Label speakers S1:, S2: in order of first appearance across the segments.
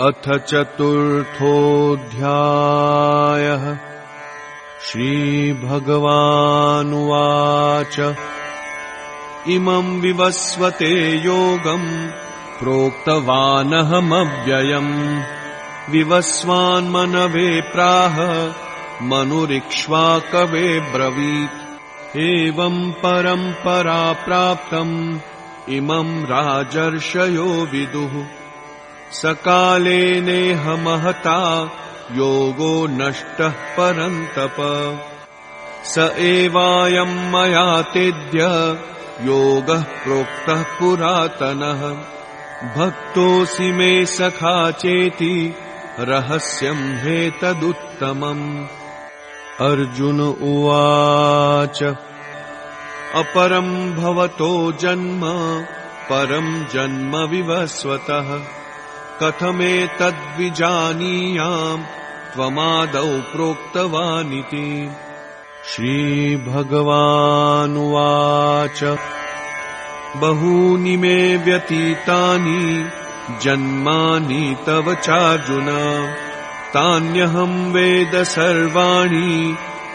S1: अथ चतुर्थोऽध्यायः। श्रीभगवानुवाच इमं विवस्वते योगम् प्रोक्तवानहमव्ययम् विवस्वान्मनवे प्राह मनुरिक्ष्वाकवे ब्रवीत् एवं परम्परा प्राप्तम् इमं राजर्षयो विदुः सकाले नेह महता योगो नष्टः परन्तप स एवायं मया तेद्य योगः प्रोक्तः पुरातनः भक्तोऽसि मे सखा चेति रहस्यं ह्येतदुत्तमम्। अर्जुन उवाच अपरं भवतो जन्म परं जन्म विवस्वतः कथमेतद्विजानीयाम् त्वमादौ प्रोक्तवानिति। श्रीभगवानुवाच बहूनि मे व्यतीतानि जन्मानि तव चार्जुन तान्यहं वेद सर्वाणि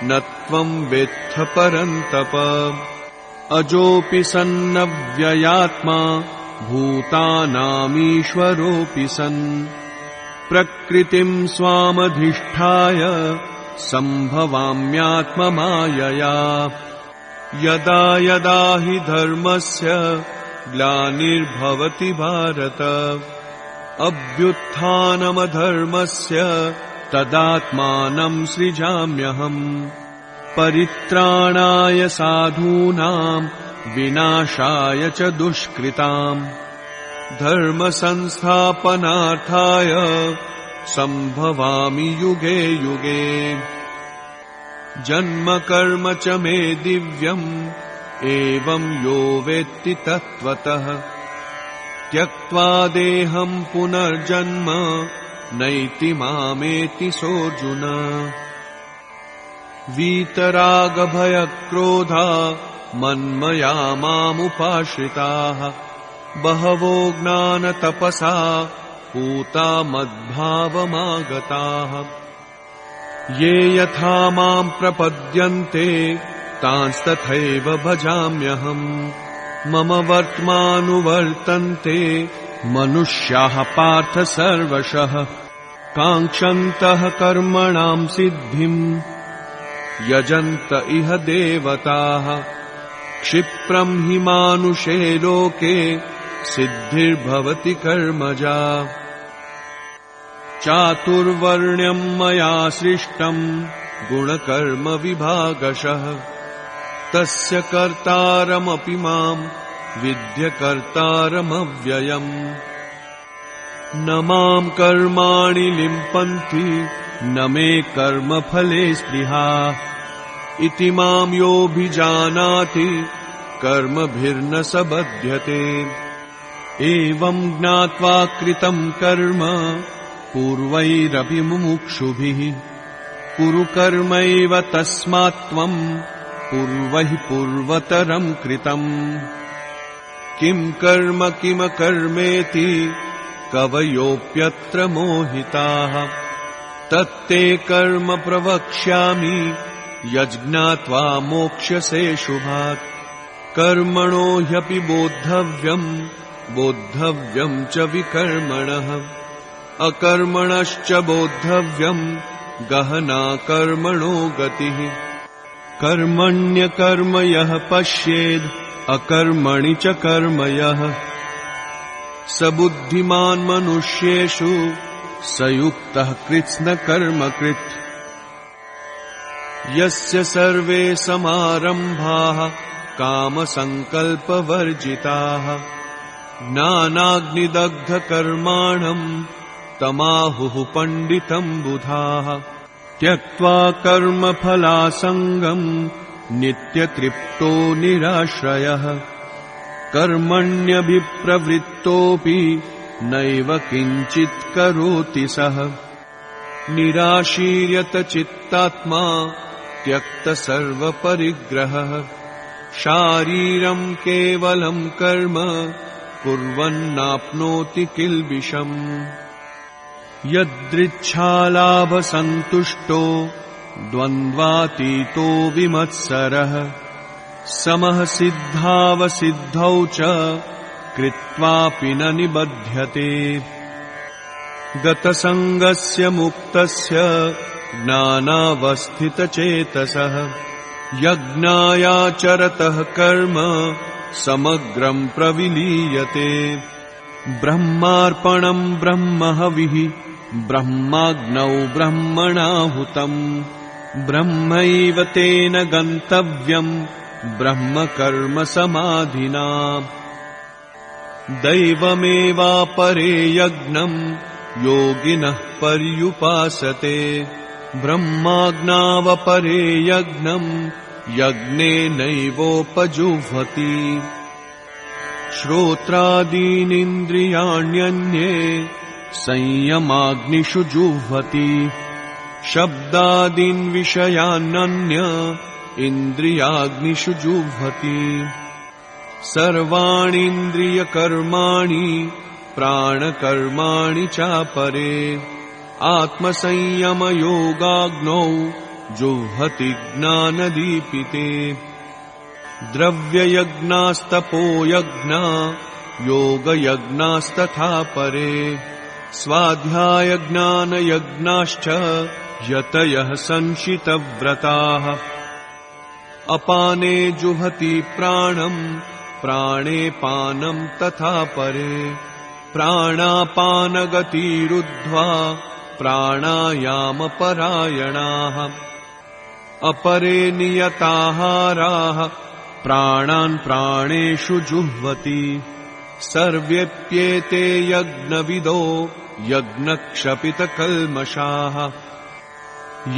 S1: न त्वं वेत्थ परन्तप अजोऽपि सन्नव्ययात्मा भूतानामीश्वरोऽपि सन् प्रकृतिं स्वामधिष्ठाय सम्भवाम्यात्ममायया यदा यदा हि धर्मस्य ग्लानिर्भवति भारत अभ्युत्थानमधर्मस्य तदात्मानं सृजाम्यहम् परित्राणाय साधूनां विनाशाय च दुष्कृताम् धर्म संस्थापनार्थाय संभवामि युगे युगे जन्म कर्म च मे दिव्यम् एवं यो वेत्ति तत्त्वतः त्यक्त्वा देहं पुनर्जन्म नैति मामेति सोऽर्जुन। वीतरागभयक्रोधा मन्मया मामुपाश्रिताः बहवो ज्ञानतपसा पूता मद्भावमागताः ये यथा मां प्रपद्यन्ते तांस्तथैव भजाम्यहम् मम वर्त्मानुवर्तन्ते मनुष्याः पार्थ सर्वशः काङ्क्षन्तः कर्मणां सिद्धिम् यजन्त इह देवताः क्षिप्रं हि मानुषे लोके सिद्धिर्भवति कर्मजा चातुर्वर्ण्यं मया सृष्टं गुणकर्म विभागशः तस्य कर्तारमपि मां विद्य कर्तारमव्ययम् न मां कर्माणि लिम्पन्ति न मे कर्मफले स्पृहा इति मां योऽभिजानाति कर्मभिर्न स बध्यते एवं ज्ञात्वा कृतं कर्म पूर्वैरपि मुमुक्षुभिः कुरु कर्मैव तस्मात् त्वं पूर्वैः पूर्वतरं कृतम् किं कर्म किमकर्मेति कवयोऽप्यत्र मोहिताः तत्ते कर्म प्रवक्ष्यामि यज्ञात्वा मोक्ष्यसे शुभात् कर्मणो ह्यपि बोद्धव्यं च विकर्मणः अकर्मणश्च बोद्धव्यं गहना कर्मणो गतिः कर्मण्यकर्म यः पश्येद् अकर्मणि च कर्म यः स बुद्धिमान् मनुष्येषु स युक्तः कृत्स्नकर्मकृत् यस्य सर्वे समारम्भाः कामसङ्कल्पवर्जिताः ज्ञानाग्निदग्धकर्माणम् तमाहुः पण्डितम् बुधाः त्यक्त्वा कर्मफलासङ्गम् नित्यतृप्तो निराश्रयः कर्मण्यभिप्रवृत्तोऽपि नैव किञ्चित् करोति सः निराशीर्यत चित्तात्मा त्यक्त सर्वपरिग्रहः शारीरं केवलं कर्म कुर्वन्नाप्नोति किल्बिषम् यदृच्छालाभसन्तुष्टो द्वन्द्वातीतो विमत्सरः समः सिद्धावसिद्धौ च कृत्वापि न निबध्यते गतसङ्गस्य मुक्तस्य ज्ञानावस्थितचेतसः यज्ञायाचरतः कर्म समग्रं प्रविलीयते ब्रह्मार्पणं ब्रह्महविः ब्रह्माग्नौ ब्रह्मणाहुतम् ब्रह्मैव तेन गन्तव्यम् ब्रह्मकर्म समाधिना दैवमेवापरे यज्ञम् योगिनः पर्युपासते ब्रह्माज्ञावपरे यज्ञम् यज्ञेनैवोपजुह्वति श्रोत्रादीनीन्द्रियाण्यन्ये संयमाग्निषु जुह्वति शब्दादीन् विषयान्नन्य इन्द्रियाग्निषु जुह्वति सर्वाणीन्द्रियकर्माणि प्राणकर्माणि चापरे आत्मसंयमयोगाग्नौ जुह्वति ज्ञानदीपिते द्रव्ययज्ञास्तपोयज्ञा योगयज्ञास्तथा परे स्वाध्यायज्ञानयज्ञाश्च यतयः संशितव्रताः अपाने जुहति प्राणम् प्राणे पानम् तथा परे प्राणापानगतिरुद्ध्वा प्राणायामपरायणाः अपरे नियताहाराः प्राणान् प्राणेषु जुह्वति सर्वेऽप्येते यज्ञविदो यज्ञक्षपितकल्मषाः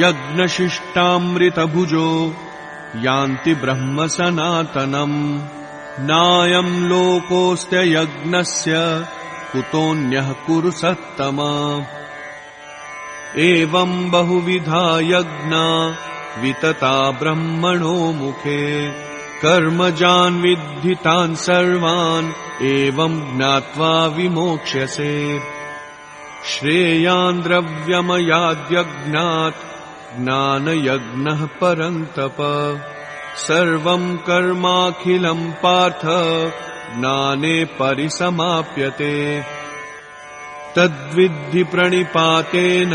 S1: यज्ञशिष्टामृतभुजो यान्ति ब्रह्म सनातनम् नायम् लोकोऽस्त्ययज्ञस्य कुतोऽन्यः कुरु सत्तमा एवम् बहुविधा यज्ञा वितता ब्रह्मणो मुखे कर्मजान् विद्धि तान् सर्वान् एवम् ज्ञात्वा विमोक्ष्यसे श्रेयान् द्रव्यमयाद्यज्ञात् ज्ञानयज्ञः परन्तप सर्वम् कर्माखिलम् पार्थ ज्ञाने परिसमाप्यते तद्विद्धि प्रणिपातेन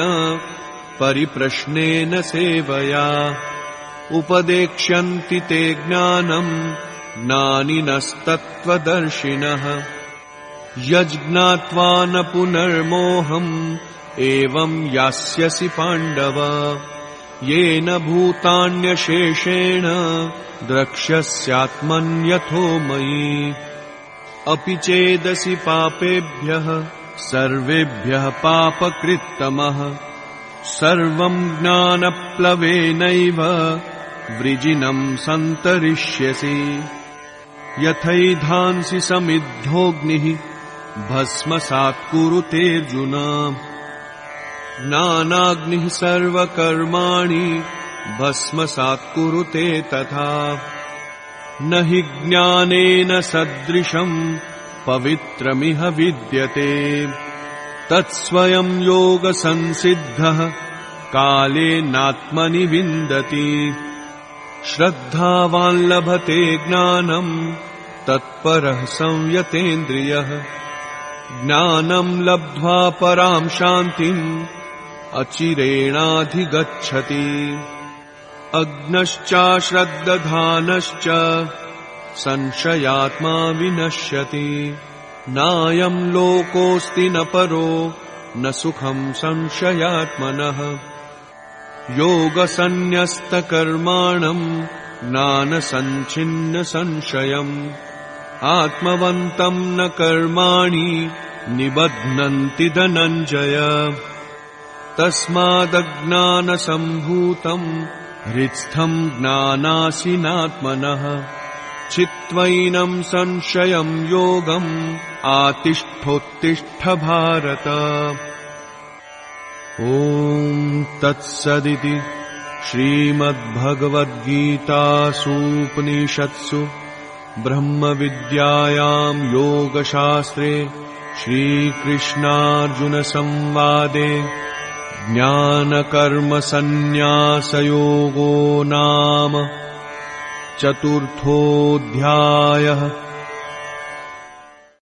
S1: परिप्रश्नेन सेवया उपदेक्ष्यन्ति ते ज्ञानम् ज्ञानिनस्तत्त्वदर्शिनः यज्ज्ञात्वा न पुनर्मोहम् एवम् यास्यसि पाण्डव येन भूतान्यशेषेण द्रक्ष्यस्यात्मन्यथो मयि अपि चेदसि पापेभ्यः सर्वेभ्यः पापकृत्तमः सर्वम् ज्ञानप्लवेनैव वृजिनम् सन्तरिष्यसि यथैधांसि समिद्धोऽग्निः भस्मसात् कुरुतेऽर्जुन ज्ञानाग्निः सर्वकर्माणि भस्मसात् कुरुते तथा न हि ज्ञानेन सदृशम् पवित्रमिह विद्यते तत्स्वयं योगसंसिद्धः कालेनात्मनि विन्दति श्रद्धावान् लभते ज्ञानम् तत्परः संयतेन्द्रियः ज्ञानम् लब्ध्वा पराम् शान्तिम् अचिरेणाधिगच्छति अग्नश्चाश्रद्दधानश्च संशयात्मा विनश्यति नायम् लोकोऽस्ति न परो न सुखम् संशयात्मनः योगसन्न्यस्तकर्माणम् ज्ञानसञ्छिन्न संशयम् आत्मवन्तम् न कर्माणि निबध्नन्ति धनञ्जय तस्मादज्ञानसम्भूतम् हृत्स्थम् ज्ञानासीनात्मनः चित्वैनम् संशयम् योगम् आतिष्ठोत्तिष्ठ भारत। ॐ तत्सदिति श्रीमद्भगवद्गीतासूपनिषत्सु ब्रह्मविद्यायाम् योगशास्त्रे श्रीकृष्णार्जुनसंवादे ज्ञानकर्मसन्न्यासयोगो नाम 4थोऽध्यायः।